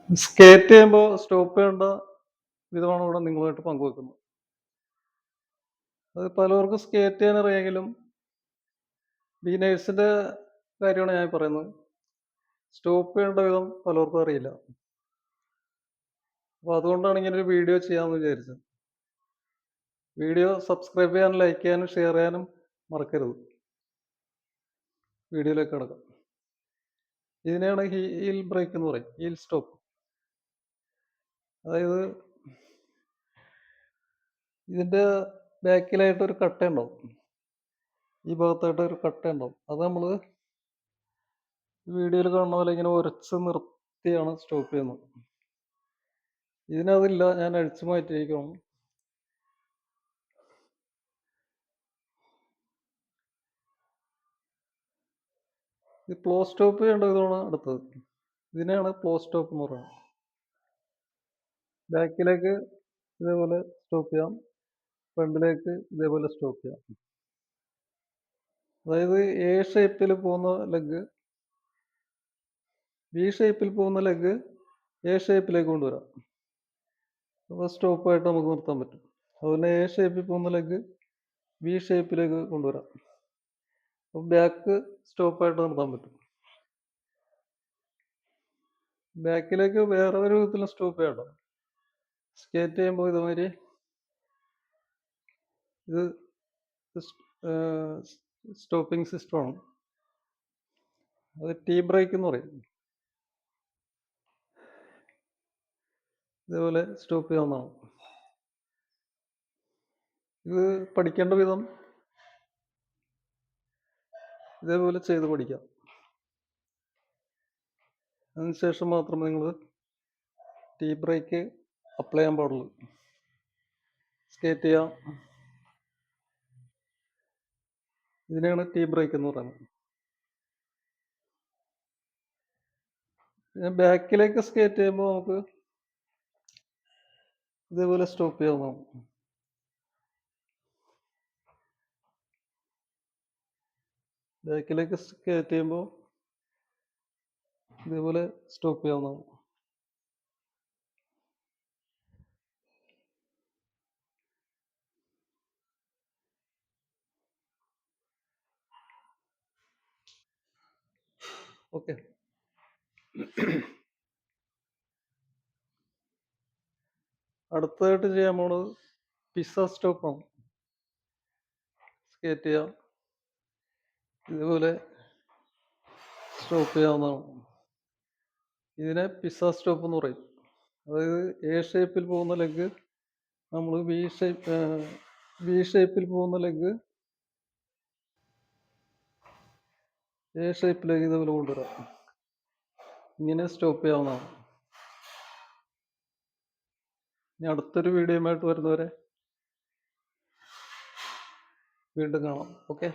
Skate ചെയ്യുമ്പോൾ stop ചെയ്യേണ്ട വിധമാണ് ഇവിടെ നിങ്ങളുമായിട്ട് പങ്കുവെക്കുന്നത്. അത് പലർക്കും സ്കേറ്റ് ചെയ്യാൻ അറിയാമെങ്കിലും ബിഗിനേഴ്സിന്റെ കാര്യമാണ് ഞാൻ പറയുന്നത്. സ്റ്റോപ്പ് ചെയ്യേണ്ട വിധം പലർക്കും അറിയില്ല. അപ്പോൾ അതുകൊണ്ടാണ് ഇങ്ങനെ ഒരു വീഡിയോ ചെയ്യാമെന്ന് വിചാരിച്ചത്. വീഡിയോ സബ്സ്ക്രൈബ് ചെയ്യാനും ലൈക്ക് ചെയ്യാനും ഷെയർ ചെയ്യാനും മറക്കരുത്. വീഡിയോയിലേക്ക് കിടക്കാം. ഇതിനെയാണ് ഹീൽ ബ്രേക്ക് എന്ന് പറയും, ഹീൽ സ്റ്റോപ്പ്. അതായത് ഇതിന്റെ ബാക്കിലായിട്ട് ഒരു കട്ട ഉണ്ടാവും, ഈ ഭാഗത്തായിട്ട് ഒരു കട്ട ഉണ്ടാവും. അത് നമ്മൾ വീഡിയോയിൽ കാണുന്ന പോലെ ഇങ്ങനെ ഉരച്ച് നിർത്തിയാണ് സ്റ്റോപ്പ് ചെയ്യുന്നത്. ഇതിനതില്ല, ഞാൻ അഴിച്ചു മാറ്റിയിരിക്കണം. ഇത് ക്ലോസ് സ്റ്റോപ്പ് ചെയ്യേണ്ട ഇതാണ് അടുത്തത്. ഇതിനെയാണ് ക്ലോസ് സ്റ്റോപ്പ് എന്ന് പറയുന്നത്. ബാക്കിലേക്ക് ഇതേപോലെ സ്റ്റോപ്പ് ചെയ്യാം, ഫ്രണ്ടിലേക്ക് ഇതേപോലെ സ്റ്റോപ്പ് ചെയ്യാം. അതായത് എ ഷേപ്പിൽ പോകുന്ന ലെഗ്, ബി ഷേപ്പിൽ പോകുന്ന ലെഗ് എ ഷേപ്പിലേക്ക് കൊണ്ടുവരാം. അപ്പോൾ സ്റ്റോപ്പായിട്ട് നമുക്ക് നിർത്താൻ പറ്റും. അതുപോലെ എ ഷേപ്പിൽ പോകുന്ന ലെഗ് ബി ഷേപ്പിലേക്ക് കൊണ്ടുവരാം. അപ്പോൾ ബാക്ക് സ്റ്റോപ്പായിട്ട് നിർത്താൻ പറ്റും. ബാക്കിലേക്ക് വേറെ ഒരു വിധത്തിലും സ്റ്റോപ്പ് ചെയ്യണം. സ്കേറ്റ് ചെയ്യുമ്പോൾ ഇതുമാതിരി ഇത് സ്റ്റോപ്പിംഗ് സിസ്റ്റമാണ്. അത് ടീ ബ്രേക്ക് എന്ന് പറയും. ഇതേപോലെ സ്റ്റോപ്പ് ചെയ്യാവുന്നതാണ്. ഇത് പഠിക്കേണ്ട വിധം ഇതേപോലെ ചെയ്ത് പഠിക്കാം. അതിനുശേഷം മാത്രമേ നിങ്ങൾ ടീ ബ്രേക്ക് അപ്ലൈ ചെയ്യാൻ പാടുള്ളൂ. സ്കേറ്റ് ചെയ്യാം. ഇതിനെയാണ് ടീ ബ്രേക്ക് എന്ന് പറയുന്നത്. പിന്നെ ബാക്കിലേക്ക് സ്കേറ്റ് ചെയ്യുമ്പോൾ നമുക്ക് ഇതേപോലെ സ്റ്റോപ്പ് ചെയ്യാവുന്നതാണ്. ബാക്കിലേക്ക് സ്കേറ്റ് ചെയ്യുമ്പോൾ ഇതേപോലെ സ്റ്റോപ്പ് ചെയ്യാവുന്നതാണ്. ഓക്കെ, അടുത്തതായിട്ട് ചെയ്യാൻ പോണത് പിസ്സ സ്റ്റോപ്പാണ്. സ്കേറ്റ് ചെയ്യാം, ഇതേപോലെ സ്റ്റോപ്പ് ചെയ്യാവുന്നതാണ്. ഇതിനെ പിസ്സ സ്റ്റോപ്പ് എന്ന് പറയും. അതായത് എ ഷേപ്പിൽ പോകുന്ന ലെഗ് നമ്മൾ ബി ഷേപ്പിൽ പോകുന്ന ലെഗ് എ ഷേപ്പിലേക്ക് ഇതേപോലെ കൊണ്ടുവരാം. ഇങ്ങനെ സ്റ്റോപ്പ് ചെയ്യാവുന്നതാണ്. ഇനി അടുത്തൊരു വീഡിയോയുമായിട്ട് വരുന്നവരെ വീണ്ടും കാണാം. ഓക്കെ.